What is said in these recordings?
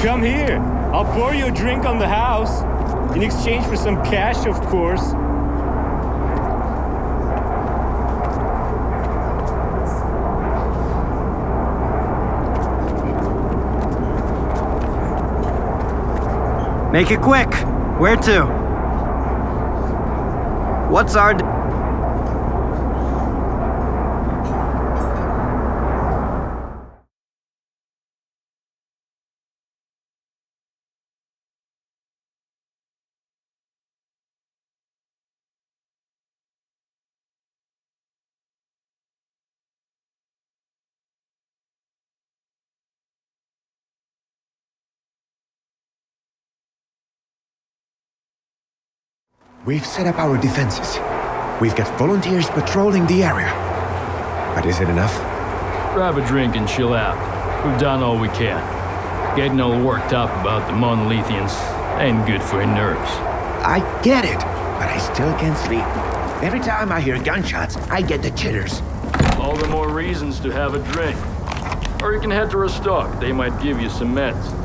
Come here. I'll pour you a drink on the house. In exchange for some cash, of course. Make it quick. Where to? What's our... We've set up our defenses. We've got volunteers patrolling the area. But is it enough? Grab a drink and chill out. We've done all we can. Getting all worked up about the monolithians ain't good for your nerves. I get it, but I still can't sleep. Every time I hear gunshots, I get the jitters. All the more reasons to have a drink. Or you can head to Rostock. They might give you some meds.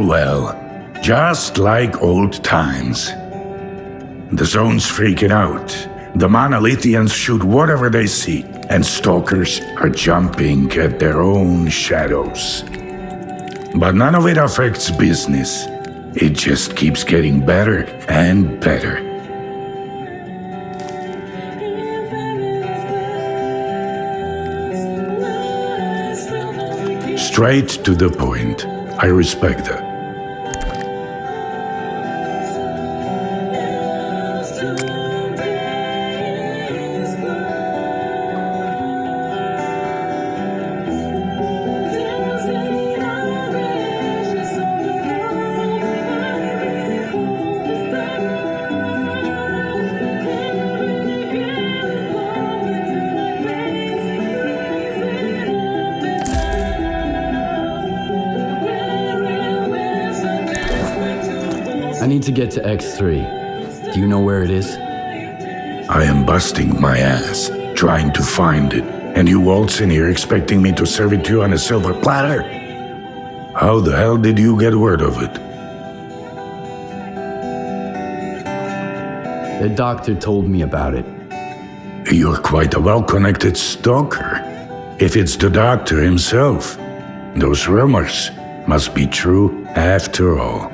well. Just like old times. The zone's freaking out. The monolithians shoot whatever they see, and stalkers are jumping at their own shadows. But none of it affects business. It just keeps getting better and better. Straight to the point. I respect that. I need to get to X3. Do you know where it is? I am busting my ass, trying to find it, and you waltz in here expecting me to serve it to you on a silver platter? How the hell did you get word of it? The doctor told me about it. You're quite a well-connected stalker. If it's the doctor himself, those rumors must be true after all.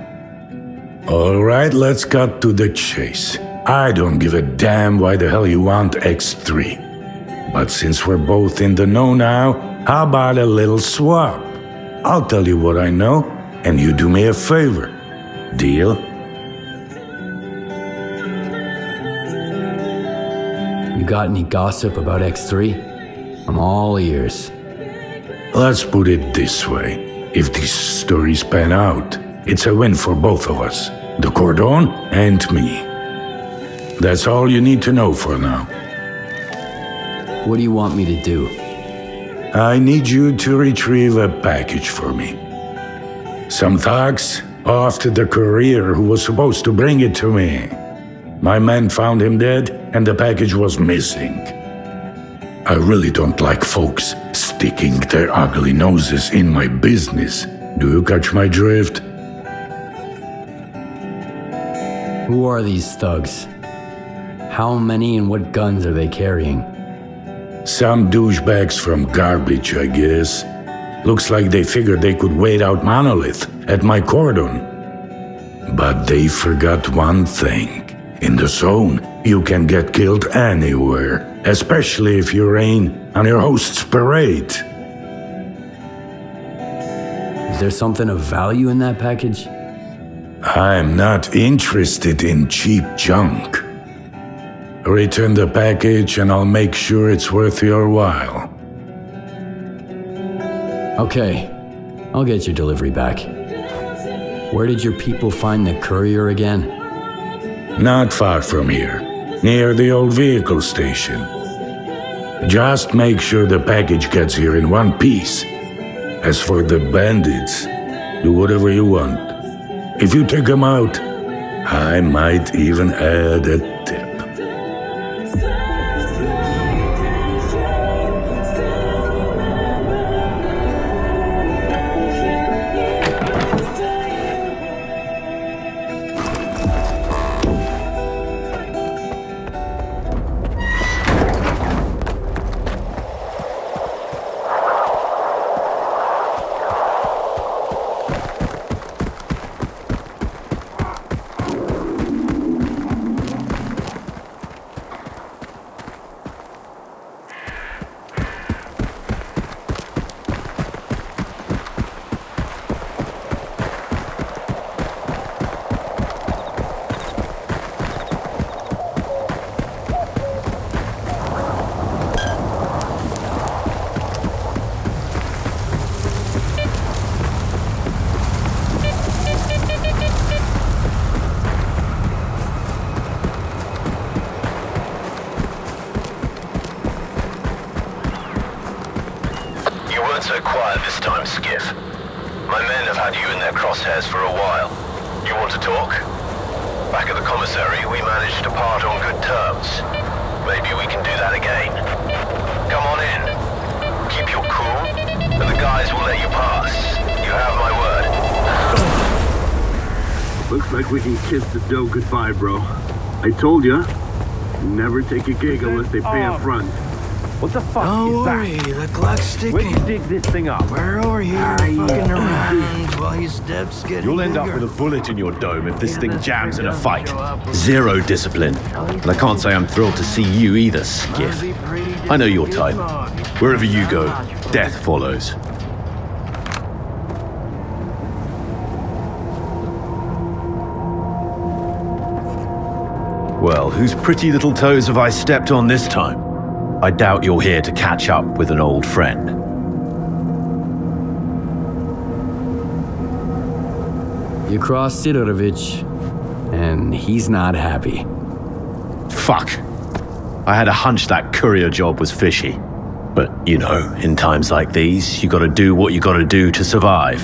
All right, let's cut to the chase. I don't give a damn why the hell you want X3. But since we're both in the know now, how about a little swap? I'll tell you what I know, and you do me a favor. Deal? You got any gossip about X3? I'm all ears. Let's put it this way. If these stories pan out, it's a win for both of us. The Cordon and me. That's all you need to know for now. What do you want me to do? I need you to retrieve a package for me. Some thugs off to the courier who was supposed to bring it to me. My men found him dead, and the package was missing. I really don't like folks sticking their ugly noses in my business. Do you catch my drift? Who are these thugs? How many and what guns are they carrying? Some douchebags from garbage, I guess. Looks like they figured they could wait out Monolith at my cordon. But they forgot one thing. In the zone, you can get killed anywhere, especially if you rain on your host's parade. Is there something of value in that package? I'm not interested in cheap junk. Return the package and I'll make sure it's worth your while. Okay, I'll get your delivery back. Where did your people find the courier again? Not far from here, near the old vehicle station. Just make sure the package gets here in one piece. As for the bandits, do whatever you want. If you take them out, I might even add a tip. So quiet this time, Skiff. My men have had you in their crosshairs for a while. You want to talk? Back at the commissary, we managed to part on good terms. Maybe we can do that again. Come on in. Keep your cool, and the guys will let you pass. You have my word. Looks like we can kiss the dough goodbye, bro. I told ya, never take a gig unless they pay up front. What the fuck Don't is worry, that? the clock's Where'd ticking. you dig this thing up? We're over here fucking around while your steps get You'll end up with a bullet in your dome if this thing jams in a fight. Zero discipline. And I can't say I'm thrilled to see you either, Skiff. I know your type. Wherever you go, death follows. Well, whose pretty little toes have I stepped on this time? I doubt you're here to catch up with an old friend. You crossed Sidorovich, and he's not happy. Fuck. I had a hunch that courier job was fishy. But, you know, in times like these, you gotta do what you gotta do to survive.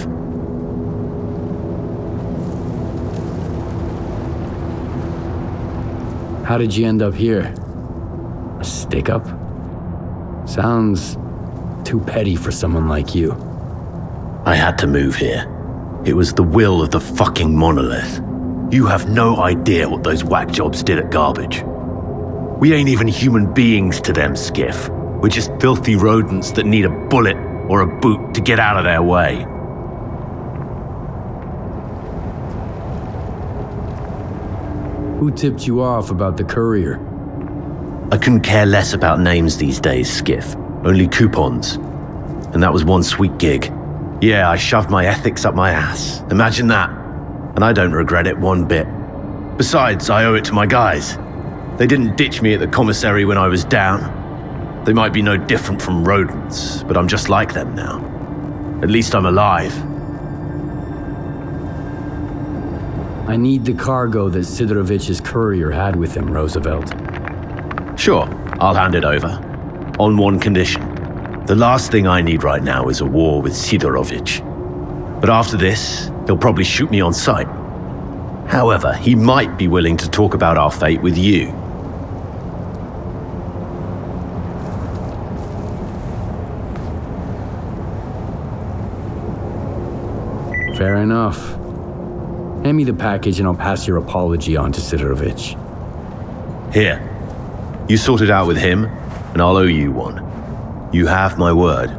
How did you end up here? A stick-up? Sounds too petty for someone like you. I had to move here. It was the will of the fucking monolith. You have no idea what those whack jobs did at Garbage. We ain't even human beings to them, Skiff. We're just filthy rodents that need a bullet or a boot to get out of their way. Who tipped you off about the courier? I couldn't care less about names these days, Skiff. Only coupons. And that was one sweet gig. Yeah, I shoved my ethics up my ass. Imagine that. And I don't regret it one bit. Besides, I owe it to my guys. They didn't ditch me at the commissary when I was down. They might be no different from rodents, but I'm just like them now. At least I'm alive. I need the cargo that Sidorovich's courier had with him, Roosevelt. Sure, I'll hand it over. On one condition. The last thing I need right now is a war with Sidorovich. But after this, he'll probably shoot me on sight. However, he might be willing to talk about our fate with you. Fair enough. Hand me the package and I'll pass your apology on to Sidorovich. Here. You sort it out with him, and I'll owe you one. You have my word.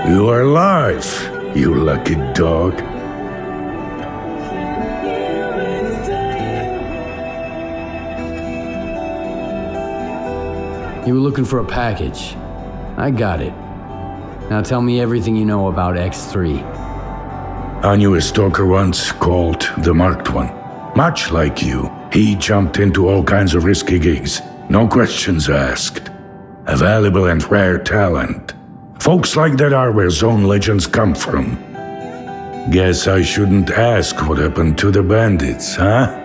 You are alive, you lucky dog. You were looking for a package. I got it. Now tell me everything you know about X3. I knew a stalker once called the Marked One. Much like you, he jumped into all kinds of risky gigs. No questions asked. A valuable and rare talent. Folks like that are where Zone legends come from. Guess I shouldn't ask what happened to the bandits, huh?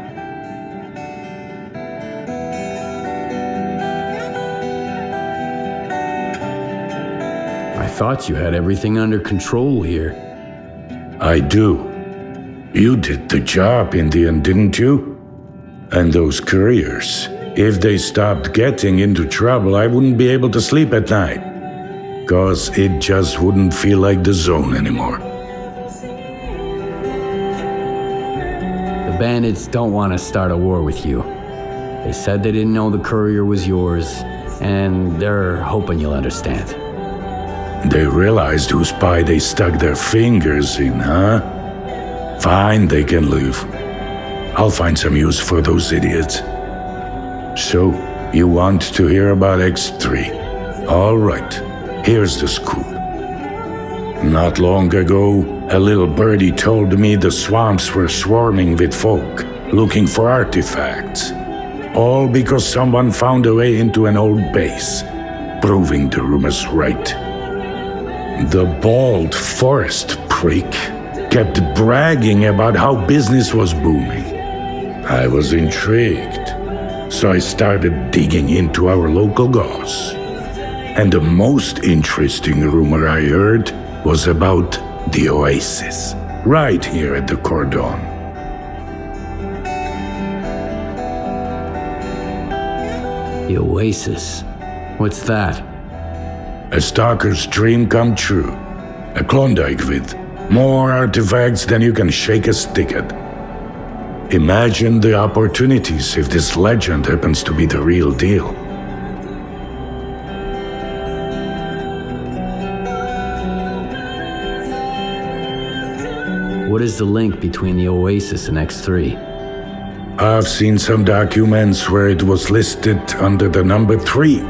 I thought you had everything under control here. I do. You did the job in the end, didn't you? And those couriers, if they stopped getting into trouble, I wouldn't be able to sleep at night. 'Cause it just wouldn't feel like the Zone anymore. bandits don't want to start a war with you. They said they didn't know the courier was yours, and they're hoping you'll understand. They realized whose pie they stuck their fingers in, huh? Fine, they can leave. I'll find some use for those idiots. So, you want to hear about X3? All right, here's the scoop. Not long ago, a little birdie told me the swamps were swarming with folk looking for artifacts. All because someone found a way into an old base, proving the rumors right. The bald forest prick kept bragging about how business was booming. I was intrigued, so I started digging into our local goss. And the most interesting rumor I heard was about the oasis, right here at the cordon. The oasis? What's that? A stalker's dream come true. A Klondike with more artifacts than you can shake a stick at. Imagine the opportunities if this legend happens to be the real deal. What is the link between the oasis and X3? I've seen some documents where it was listed under the number 3.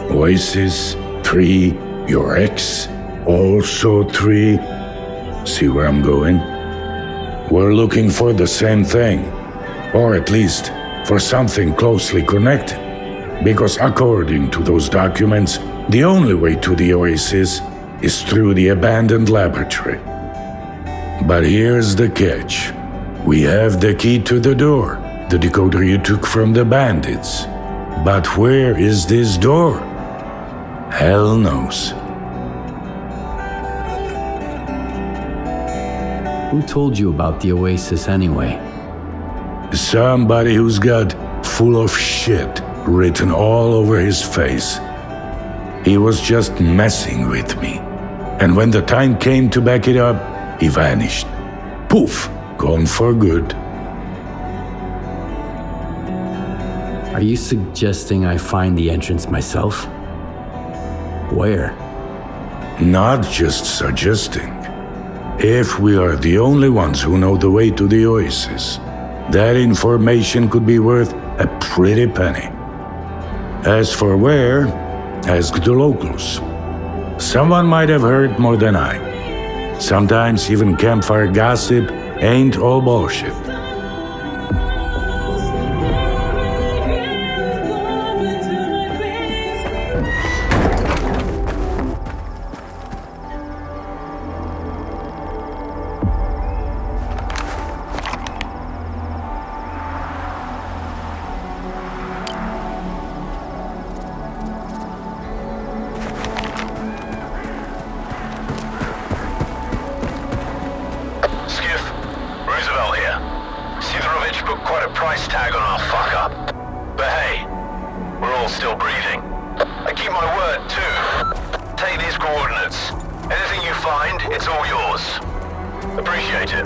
Oasis, 3, your ex, also 3. See where I'm going? We're looking for the same thing, or at least for something closely connected. Because according to those documents, the only way to the oasis is through the abandoned laboratory. But here's the catch. We have the key to the door, the decoder you took from the bandits. But where is this door? Hell knows. Who told you about the oasis anyway? Somebody who's got full of shit written all over his face. He was just messing with me. And when the time came to back it up, he vanished. Poof, gone for good. Are you suggesting I find the entrance myself? Where? Not just suggesting. If we are the only ones who know the way to the oasis, that information could be worth a pretty penny. As for where, ask the locals. Someone might have heard more than I. Sometimes even campfire gossip ain't all bullshit. Price tag on our fuck up. But hey, we're all still breathing. I keep my word too. Take these coordinates. Anything you find, it's all yours. Appreciate it.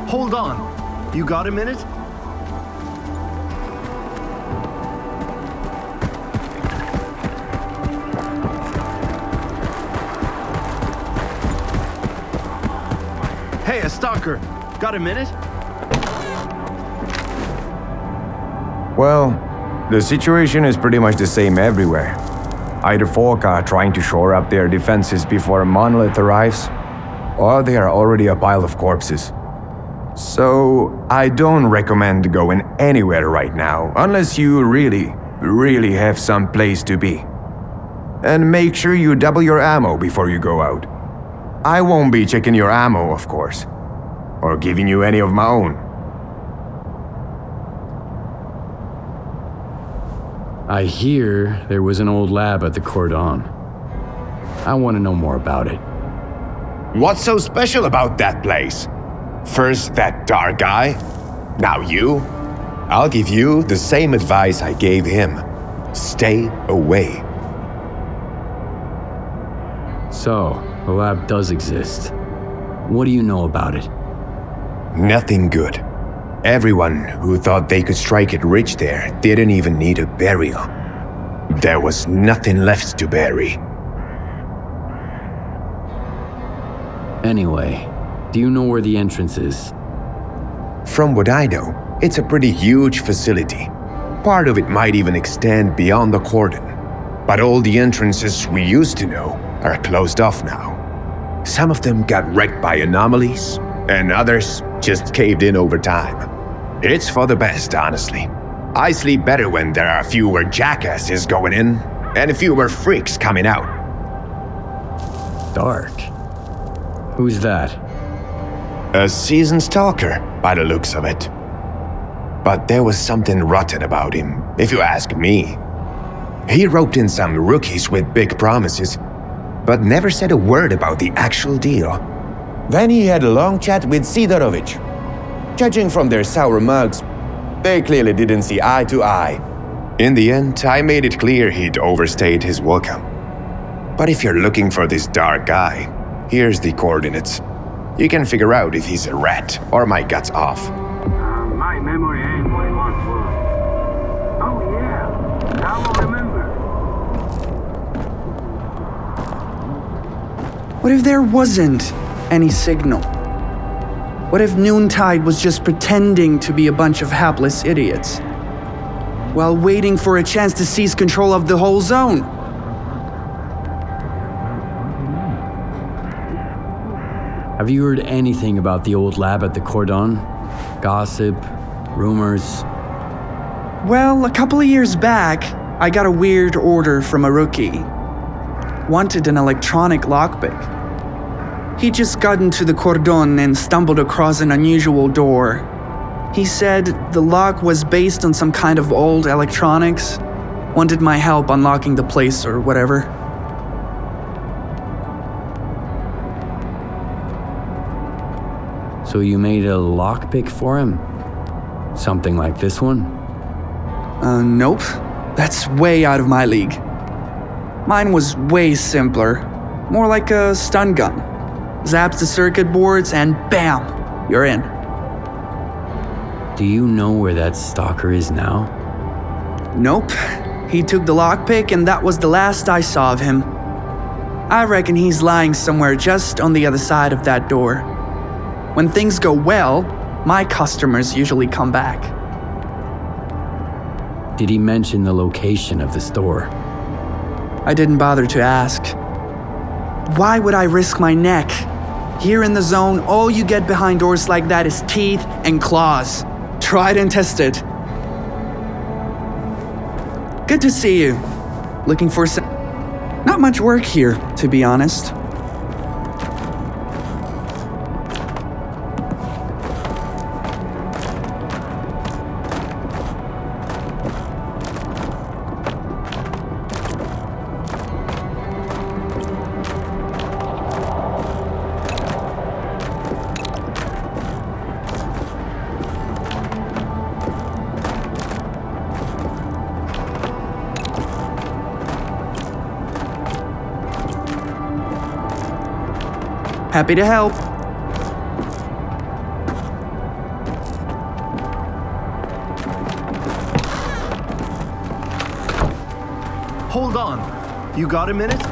Hold on. You got a minute? Hey, a stalker. Got a minute? Well, the situation is pretty much the same everywhere. Either folk are trying to shore up their defenses before a monolith arrives, or they are already a pile of corpses. So, I don't recommend going anywhere right now, unless you really have some place to be. And make sure you double your ammo before you go out. I won't be checking your ammo, of course, or giving you any of my own. I hear there was an old lab at the cordon. I want to know more about it. What's so special about that place? First that dark guy, now you. I'll give you the same advice I gave him. Stay away. So, the lab does exist. What do you know about it? Nothing good. Everyone who thought they could strike it rich there didn't even need a burial. There was nothing left to bury. Anyway, do you know where the entrance is? From what I know, it's a pretty huge facility. Part of it might even extend beyond the cordon. But all the entrances we used to know are closed off now. Some of them got wrecked by anomalies, and others just caved in over time. It's for the best, honestly. I sleep better when there are fewer jackasses going in, and fewer freaks coming out. Dark. Who's that? A seasoned stalker, by the looks of it. But there was something rotten about him, if you ask me. He roped in some rookies with big promises, but never said a word about the actual deal. Then he had a long chat with Sidorovich. Judging from their sour mugs, they clearly didn't see eye to eye. In the end, I made it clear he'd overstayed his welcome. But if you're looking for this dark guy, here's the coordinates. You can figure out if he's a rat or my guts off. My memory ain't what it once was. Oh yeah, now I remember. What if there wasn't any signal? What if Noontide was just pretending to be a bunch of hapless idiots, while waiting for a chance to seize control of the whole zone? Have you heard anything about the old lab at the Cordon? Gossip? Rumors? Well, a couple of years back, I got a weird order from a rookie. Wanted an electronic lockpick. He just got into the Cordon and stumbled across an unusual door. He said the lock was based on some kind of old electronics. Wanted my help unlocking the place or whatever. So you made a lockpick for him? Something like this one? Nope. That's way out of my league. Mine was way simpler. More like a stun gun. Zaps the circuit boards and bam, you're in. Do you know where that stalker is now? Nope. He took the lockpick and that was the last I saw of him. I reckon he's lying somewhere just on the other side of that door. When things go well, my customers usually come back. Did he mention the location of the store? I didn't bother to ask. Why would I risk my neck? Here in the zone, all you get behind doors like that is teeth and claws. Tried and tested. Good to see you. Looking for some... Not much work here, to be honest. Happy to help. Hold on. You got a minute?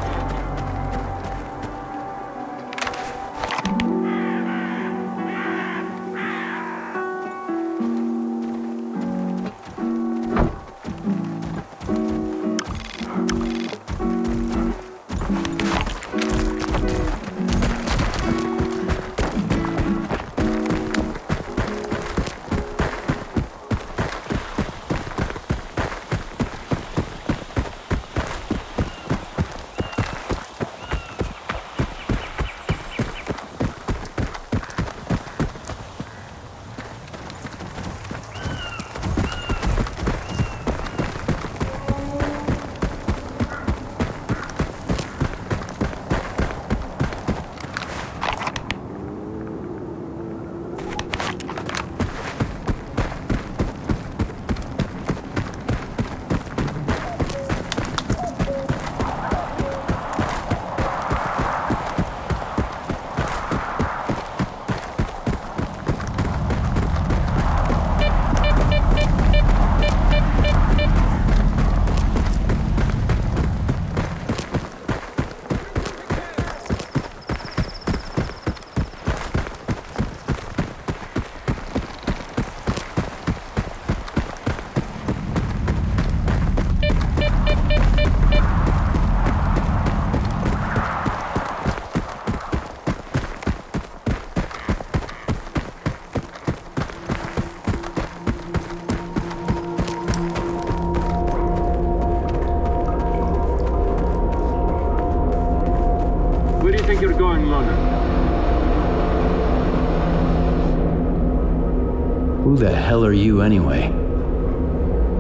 Who the hell are you anyway?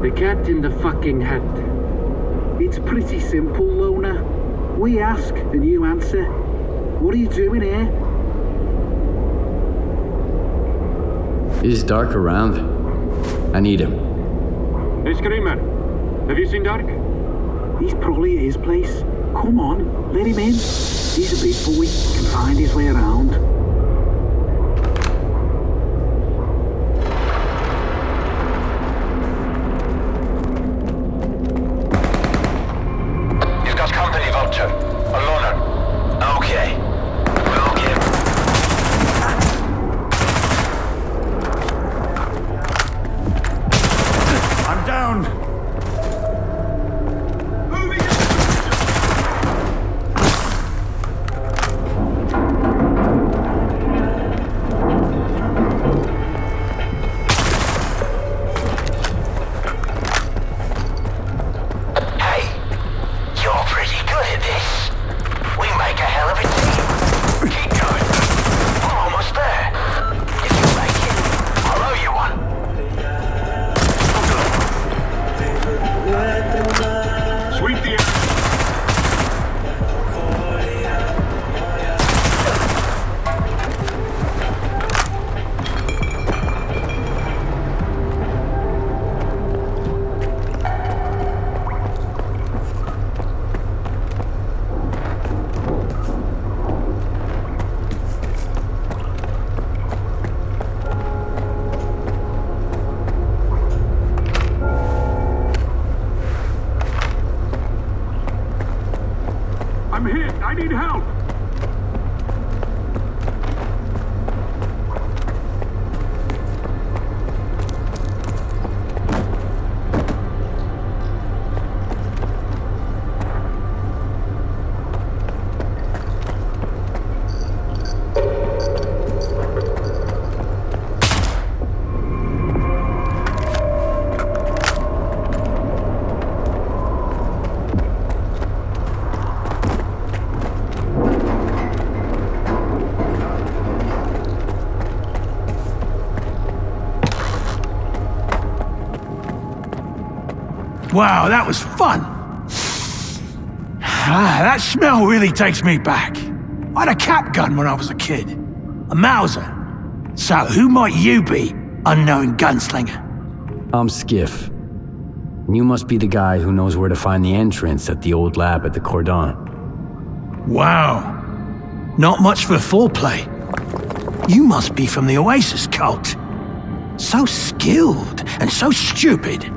The cat in the fucking hat. It's pretty simple, Loner. We ask and you answer. What are you doing here? Is Dark around? I need him. Hey, Screamer. Have you seen Dark? He's probably at his place. Come on, let him in. He's a big boy, can find his way around. You've got company, Vulture. A loner. Okay. We'll give. I'm down. I'm hit. I need help. Wow, that was fun. That smell really takes me back. I had a cap gun when I was a kid. A Mauser. So who might you be, unknown gunslinger? I'm Skiff. You must be the guy who knows where to find the entrance at the old lab at the Cordon. Wow. Not much for foreplay. You must be from the Oasis cult. So skilled and so stupid.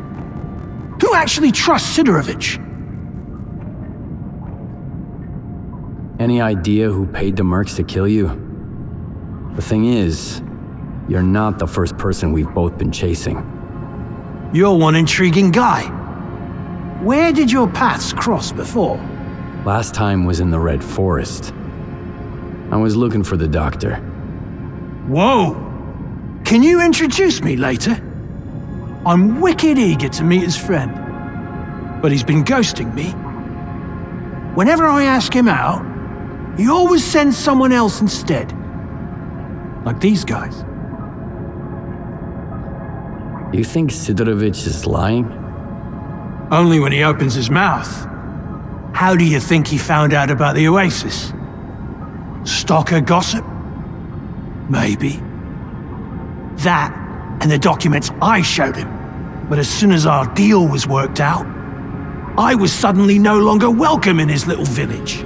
Who actually trusts Sidorovich? Any idea who paid the mercs to kill you? The thing is, you're not the first person we've both been chasing. You're one intriguing guy. Where did your paths cross before? Last time was in the Red Forest. I was looking for the doctor. Whoa! Can you introduce me later? I'm wicked eager to meet his friend, but he's been ghosting me. Whenever I ask him out, he always sends someone else instead. Like these guys. You think Sidorovich is lying? Only when he opens his mouth. How do you think he found out about the Oasis? Stalker gossip? Maybe. That and the documents I showed him. But as soon as our deal was worked out, I was suddenly no longer welcome in his little village.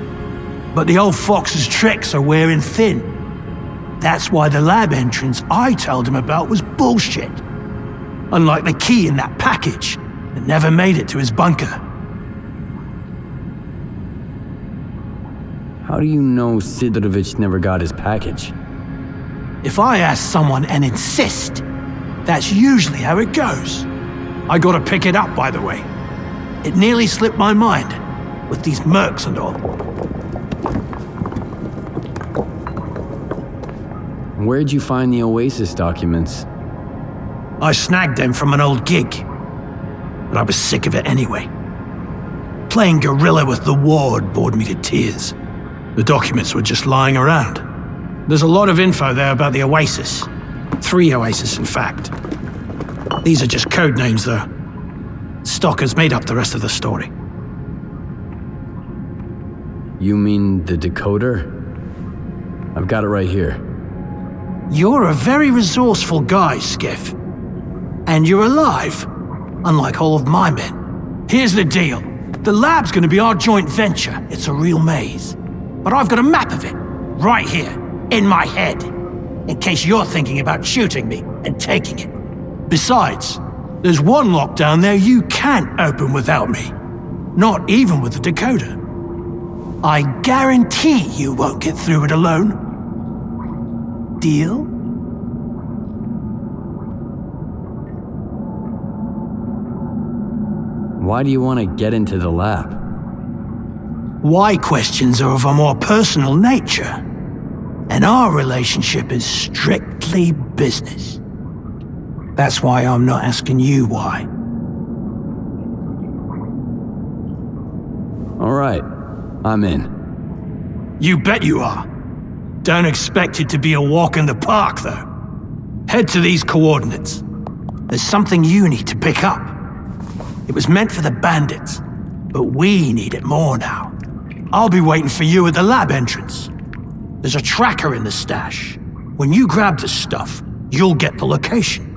But the old fox's tricks are wearing thin. That's why the lab entrance I told him about was bullshit. Unlike the key in that package that never made it to his bunker. How do you know Sidorovich never got his package? If I ask someone and insist, that's usually how it goes. I gotta pick it up, by the way. It nearly slipped my mind, with these mercs and all. Where'd you find the Oasis documents? I snagged them from an old gig, but I was sick of it anyway. Playing guerrilla with the ward bored me to tears. The documents were just lying around. There's a lot of info there about the Oasis. 3 Oasis, in fact. These are just code names, though. Stalker's made up the rest of the story. You mean the decoder? I've got it right here. You're a very resourceful guy, Skiff. And you're alive, unlike all of my men. Here's the deal. The lab's gonna be our joint venture. It's a real maze. But I've got a map of it, right here, in my head, in case you're thinking about shooting me and taking it. Besides, there's one lock down there you can't open without me. Not even with the decoder. I guarantee you won't get through it alone. Deal? Why do you want to get into the lab? Why questions are of a more personal nature, and our relationship is strictly business. That's why I'm not asking you why. All right, I'm in. You bet you are. Don't expect it to be a walk in the park, though. Head to these coordinates. There's something you need to pick up. It was meant for the bandits, but we need it more now. I'll be waiting for you at the lab entrance. There's a tracker in the stash. When you grab the stuff, you'll get the location.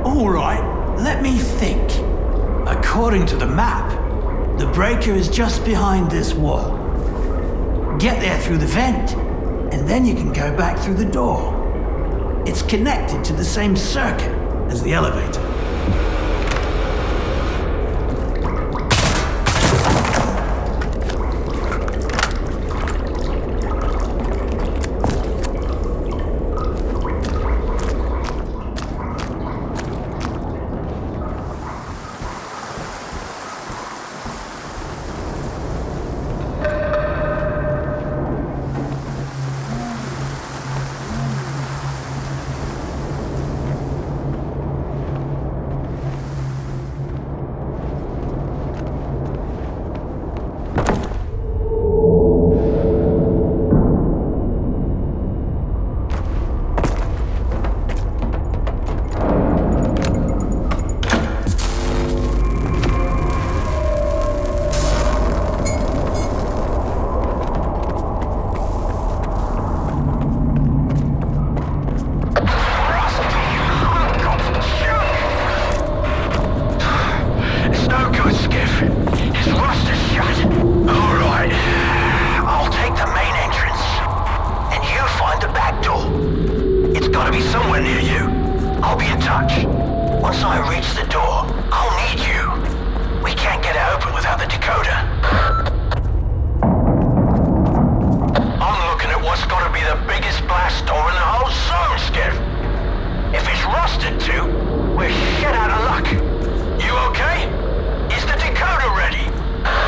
All right, let me think. According to the map, the breaker is just behind this wall. Get there through the vent, and then you can go back through the door. It's connected to the same circuit as the elevator.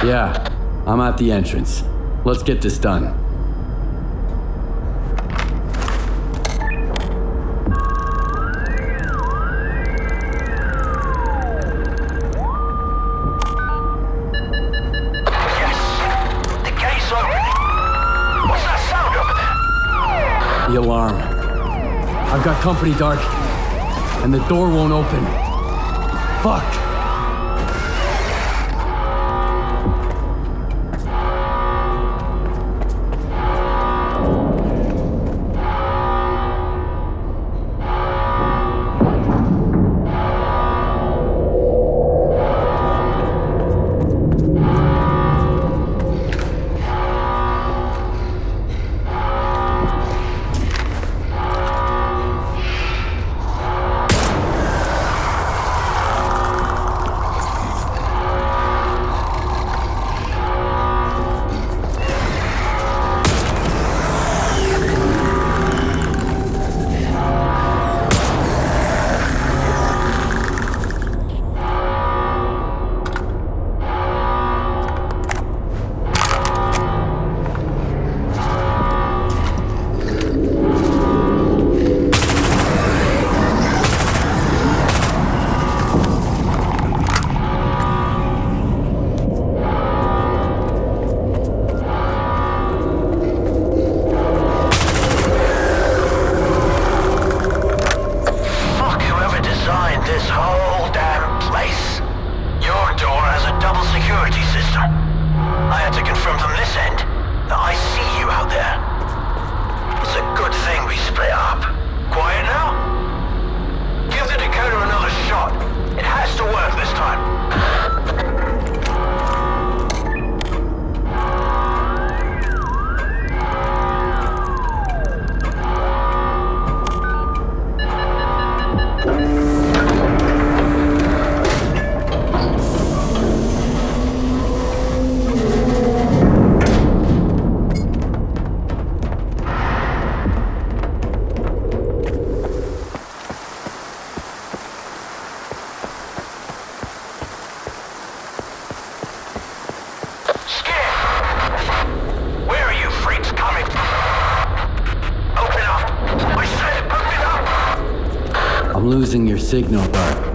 Yeah, I'm at the entrance. Let's get this done. The alarm. I've got company, Dark. And the door won't open. Fuck. I'm losing your signal, Dark.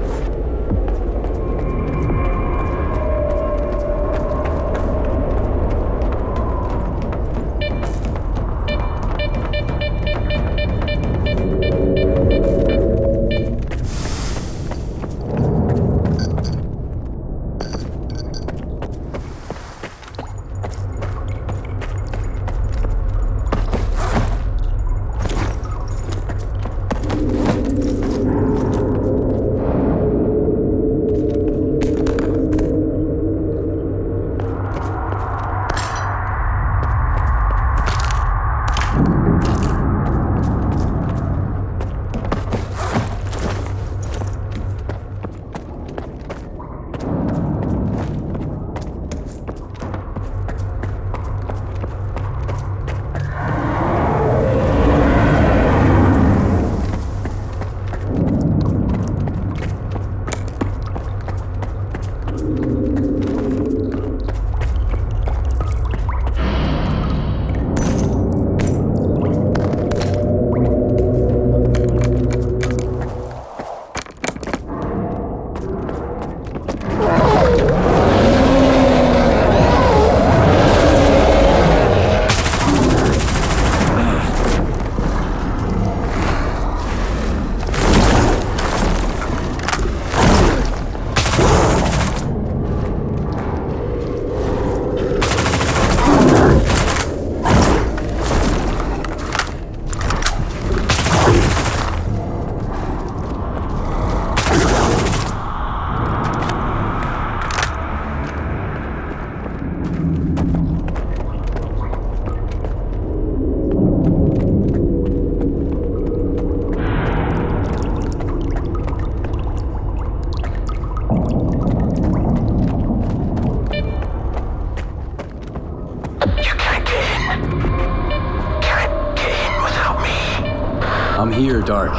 here, Dark.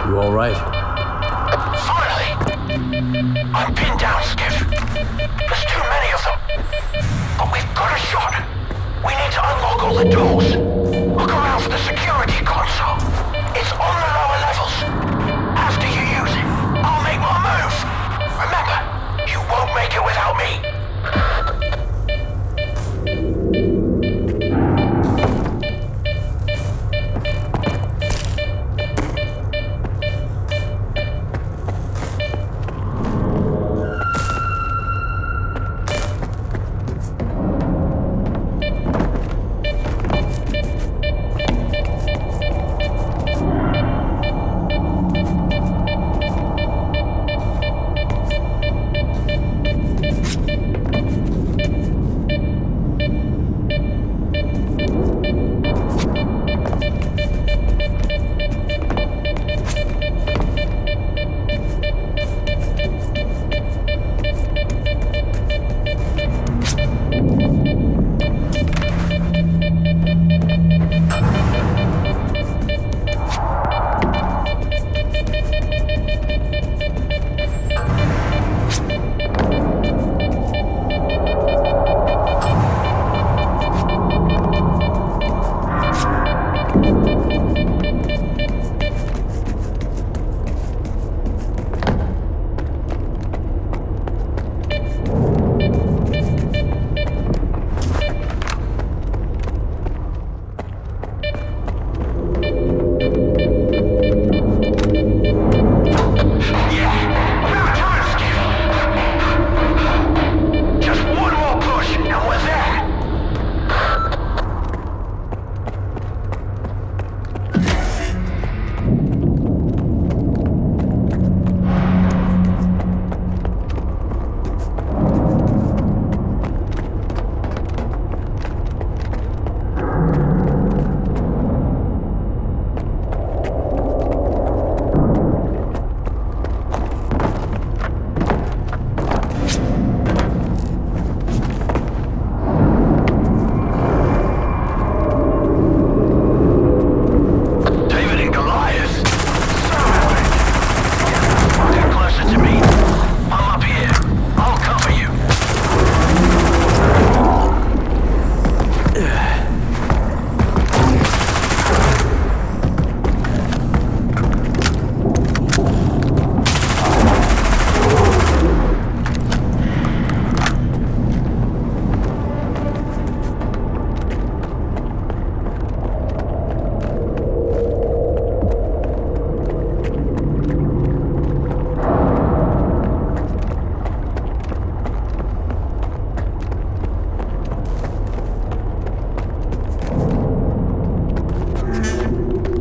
You all right? Finally! I'm pinned down, Skiff. There's too many of them. But we've got a shot. We need to unlock all the doors. Look around for the security console. It's on the lower levels. After you use it, I'll make my move. Remember, you won't make it without me.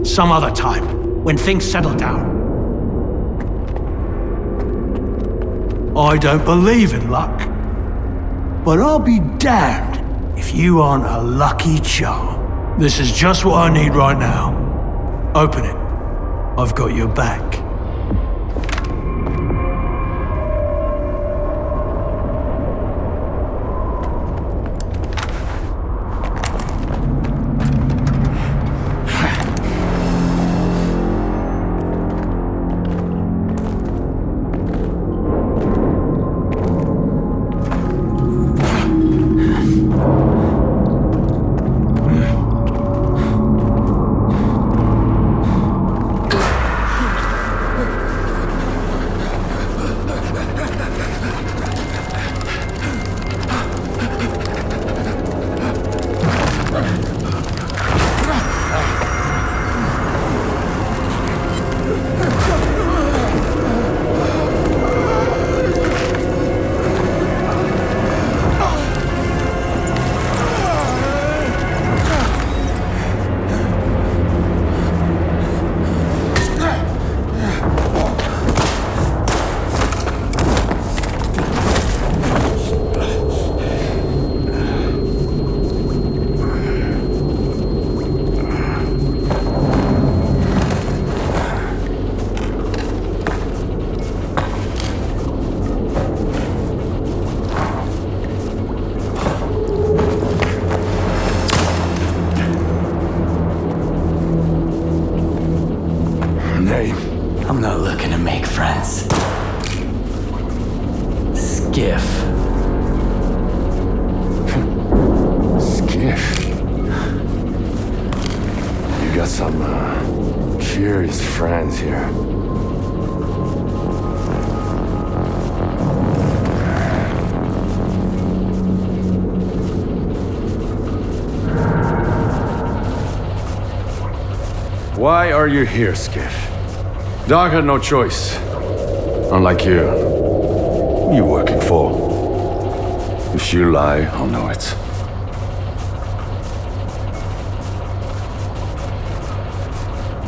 Some other time, when things settle down. I don't believe in luck, but I'll be damned if you aren't a lucky charm. This is just what I need right now. Open it. I've got your back. Skiff. Skiff? You got some, curious friends here. Why are you here, Skiff? Doc had no choice. Unlike you. Who you working for? If you lie, I'll know it.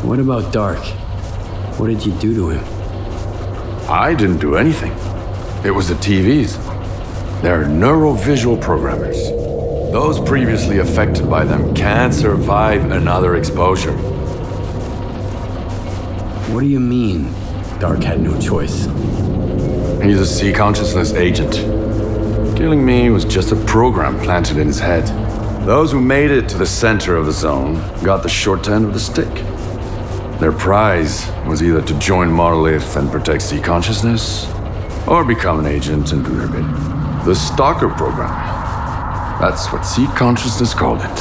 What about Dark? What did you do to him? I didn't do anything. It was the TVs. They're neurovisual programmers. Those previously affected by them can't survive another exposure. What do you mean, Dark had no choice? He's a sea consciousness agent. Killing me was just a program planted in his head. Those who made it to the center of the zone got the short end of the stick. Their prize was either to join Monolith and protect sea consciousness, or become an agent and do their bit. The stalker program. That's what sea consciousness called it.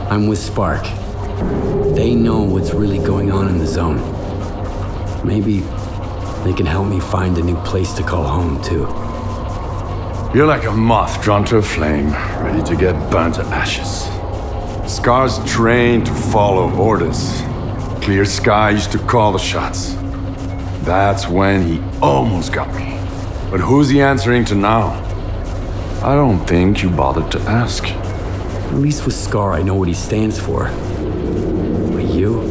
I'm with Spark. They know what's really going on in the zone. Maybe they can help me find a new place to call home, too. You're like a moth drawn to a flame, ready to get burnt to ashes. Scar's trained to follow orders. Clear Sky used to call the shots. That's when he almost got me. But who's he answering to now? I don't think you bothered to ask. At least with Scar, I know what he stands for. But you?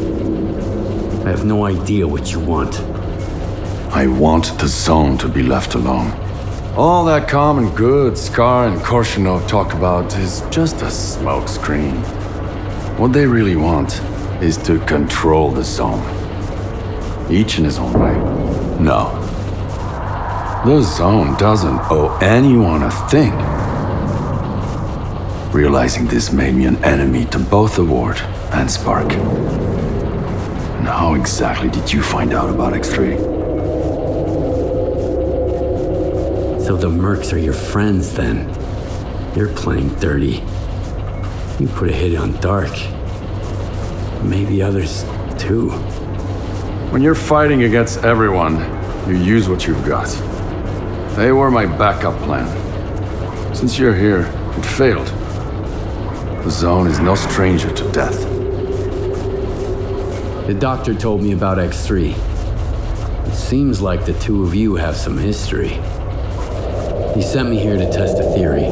I have no idea what you want. I want the zone to be left alone. All that common good Scar and Korshunov talk about is just a smokescreen. What they really want is to control the zone. Each in his own way. No. The zone doesn't owe anyone a thing. Realizing this made me an enemy to both the Ward and Spark. And how exactly did you find out about X3? So the Mercs are your friends, then? You're playing dirty. You put a hit on Dark. Maybe others, too. When you're fighting against everyone, you use what you've got. They were my backup plan. Since you're here, it failed. The zone is no stranger to death. The doctor told me about X3. It seems like the two of you have some history. He sent me here to test a theory.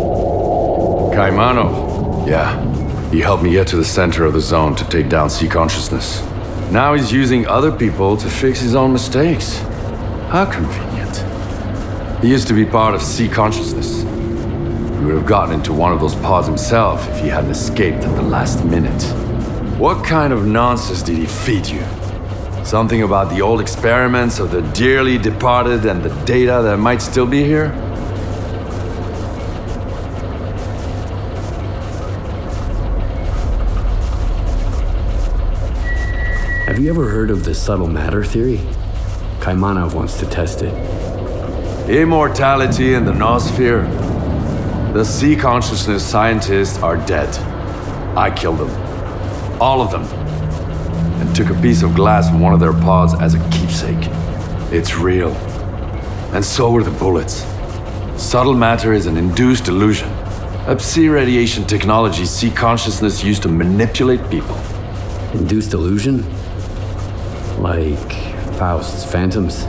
Kaimanov? Yeah. He helped me get to the center of the zone to take down sea consciousness. Now he's using other people to fix his own mistakes. How convenient. He used to be part of sea consciousness. He would have gotten into one of those pods himself if he hadn't escaped at the last minute. What kind of nonsense did he feed you? Something about the old experiments of the dearly departed and the data that might still be here? Have you ever heard of the subtle matter theory? Kaimanov wants to test it. Immortality in the noosphere? The sea consciousness scientists are dead. I killed them. All of them. And took a piece of glass from one of their pods as a keepsake. It's real. And so were the bullets. Subtle matter is an induced illusion. A Psi radiation technology sea consciousness used to manipulate people. Induced illusion? Like Faust's phantoms?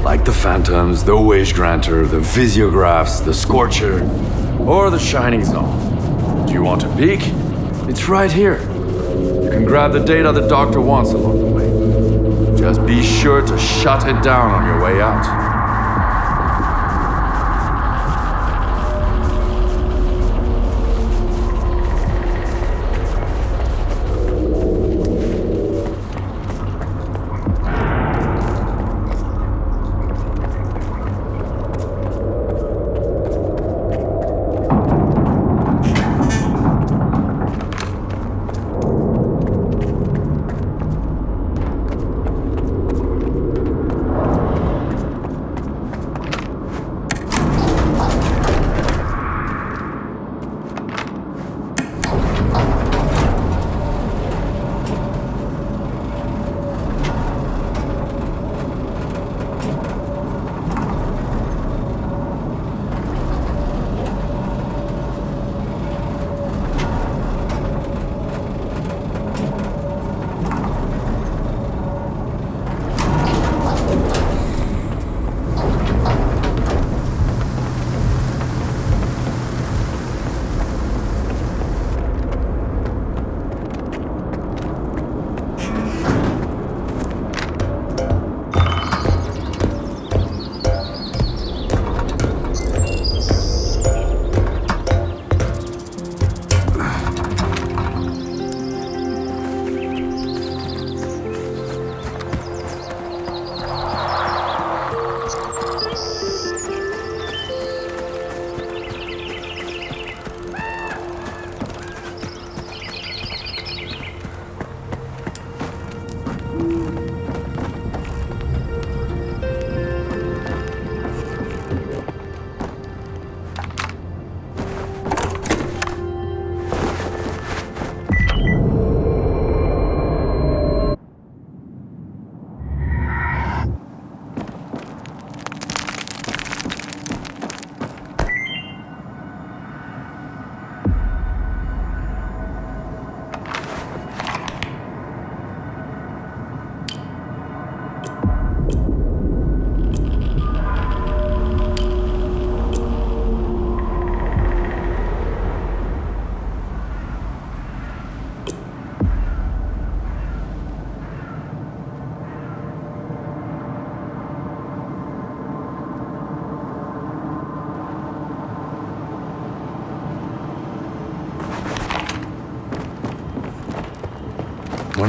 Like the Phantoms, the Wage Granter, the Visiographs, the Scorcher, or the Shining Zone. Do you want a peek? It's right here. You can grab the data the doctor wants along the way. Just be sure to shut it down on your way out.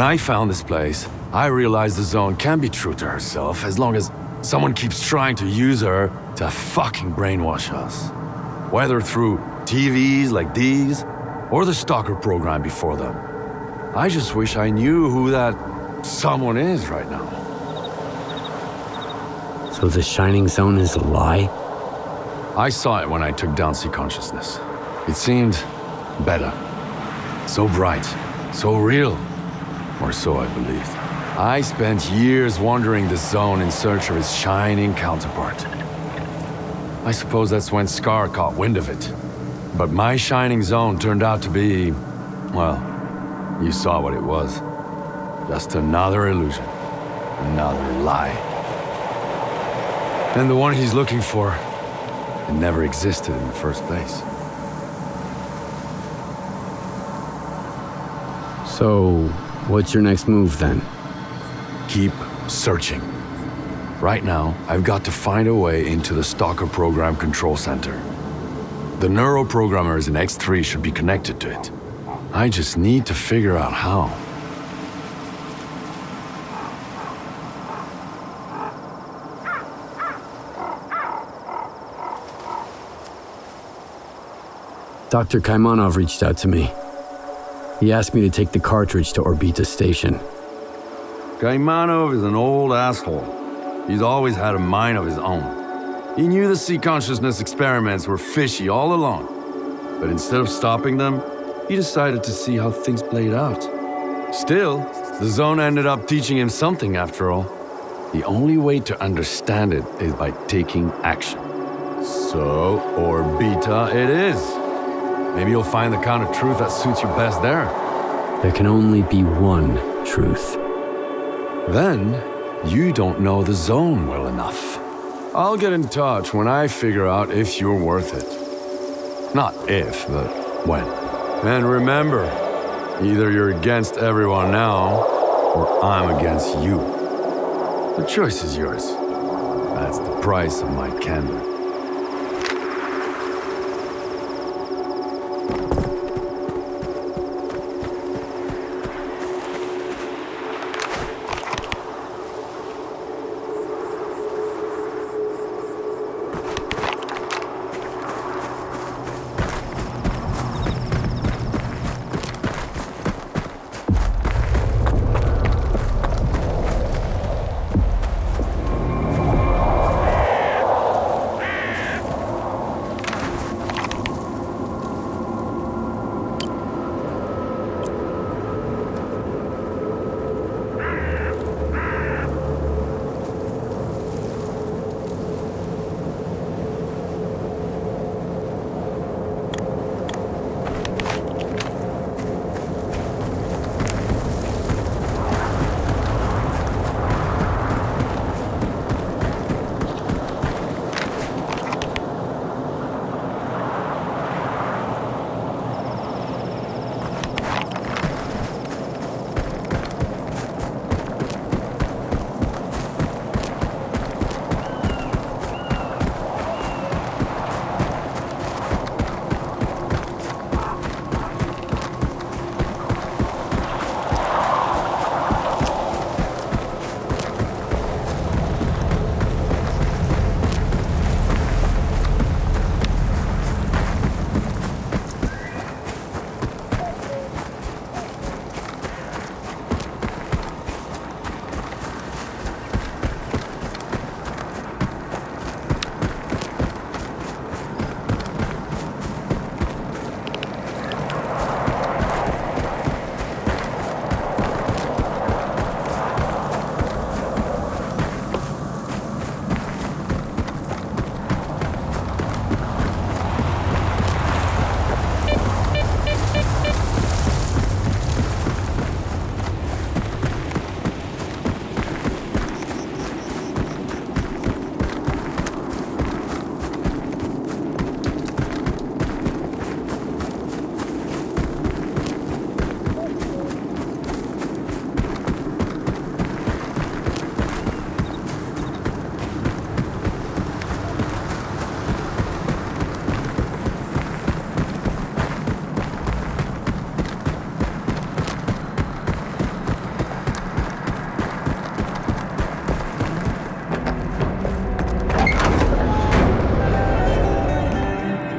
When I found this place, I realized the zone can be true to herself as long as someone keeps trying to use her to fucking brainwash us. Whether through TVs like these, or the stalker program before them. I just wish I knew who that someone is right now. So the Shining Zone is a lie? I saw it when I took down Sea Consciousness. It seemed better. So bright, so real. Or so I believed. I spent years wandering the zone in search of its shining counterpart. I suppose that's when Scar caught wind of it. But my Shining Zone turned out to be, well, you saw what it was. Just another illusion. Another lie. And the one he's looking for, it never existed in the first place. So, what's your next move then? Keep searching. Right now, I've got to find a way into the Stalker Program Control Center. The neuroprogrammers in X3 should be connected to it. I just need to figure out how. Dr. Kaimanov reached out to me. He asked me to take the cartridge to Orbita Station. Kaimanov is an old asshole. He's always had a mind of his own. He knew the Sea Consciousness experiments were fishy all along. But instead of stopping them, he decided to see how things played out. Still, the zone ended up teaching him something after all. The only way to understand it is by taking action. So, Orbita it is. Maybe you'll find the kind of truth that suits you best there. There can only be one truth. Then, you don't know the zone well enough. I'll get in touch when I figure out if you're worth it. Not if, but when. And remember, either you're against everyone now, or I'm against you. The choice is yours. That's the price of my candor.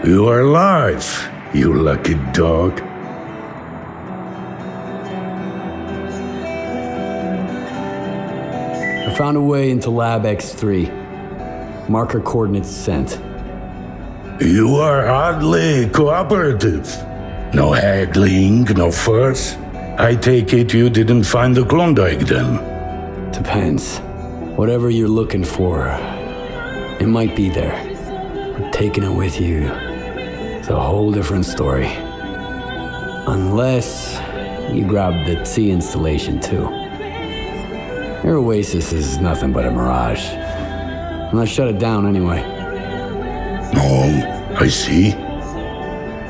You are alive, you lucky dog. I found a way into Lab X3. Marker coordinates sent. You are oddly cooperative. No haggling, no fuss. I take it you didn't find the Klondike then? Depends. Whatever you're looking for, it might be there. But taking it with you, it's a whole different story. Unless you grab the sea installation too. Your oasis is nothing but a mirage. And I shut it down anyway. Oh, I see.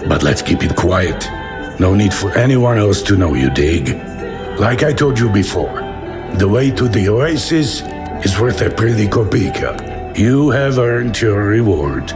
But let's keep it quiet. No need for anyone else to know, you dig? Like I told you before, the way to the oasis is worth a pretty kopeka. You have earned your reward.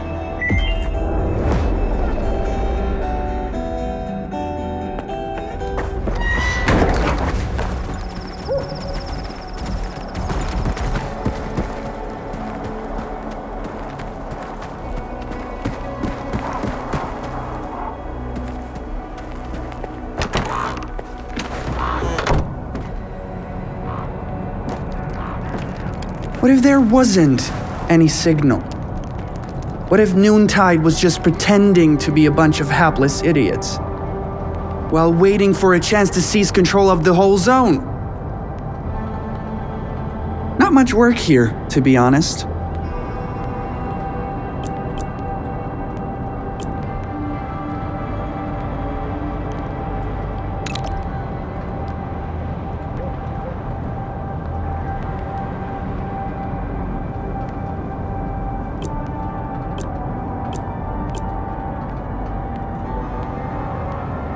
What if there wasn't any signal? What if Noontide was just pretending to be a bunch of hapless idiots, while waiting for a chance to seize control of the whole zone? Not much work here, to be honest.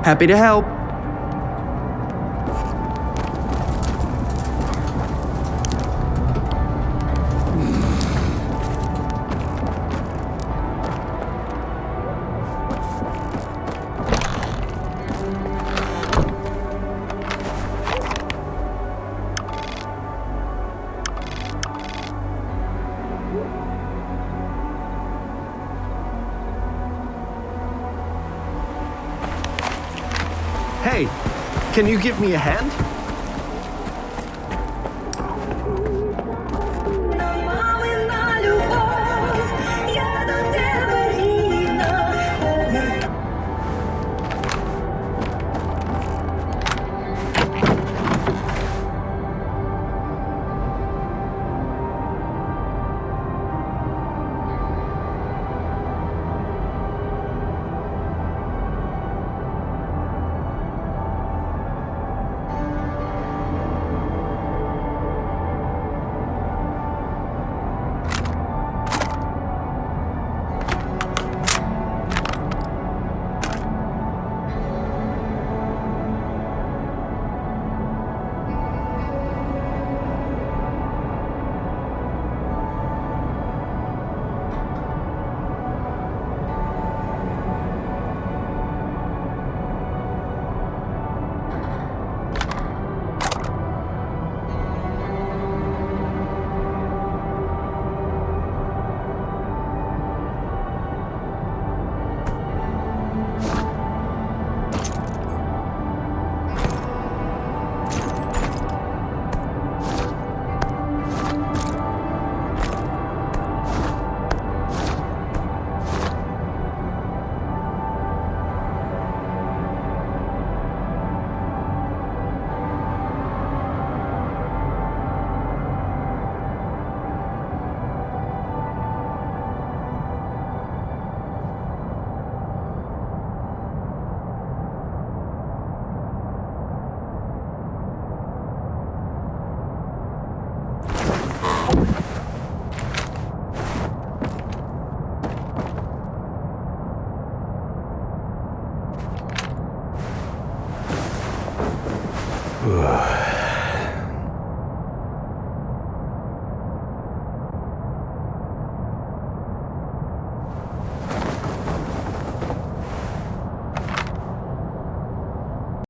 Happy to help. Hey, can you give me a hand?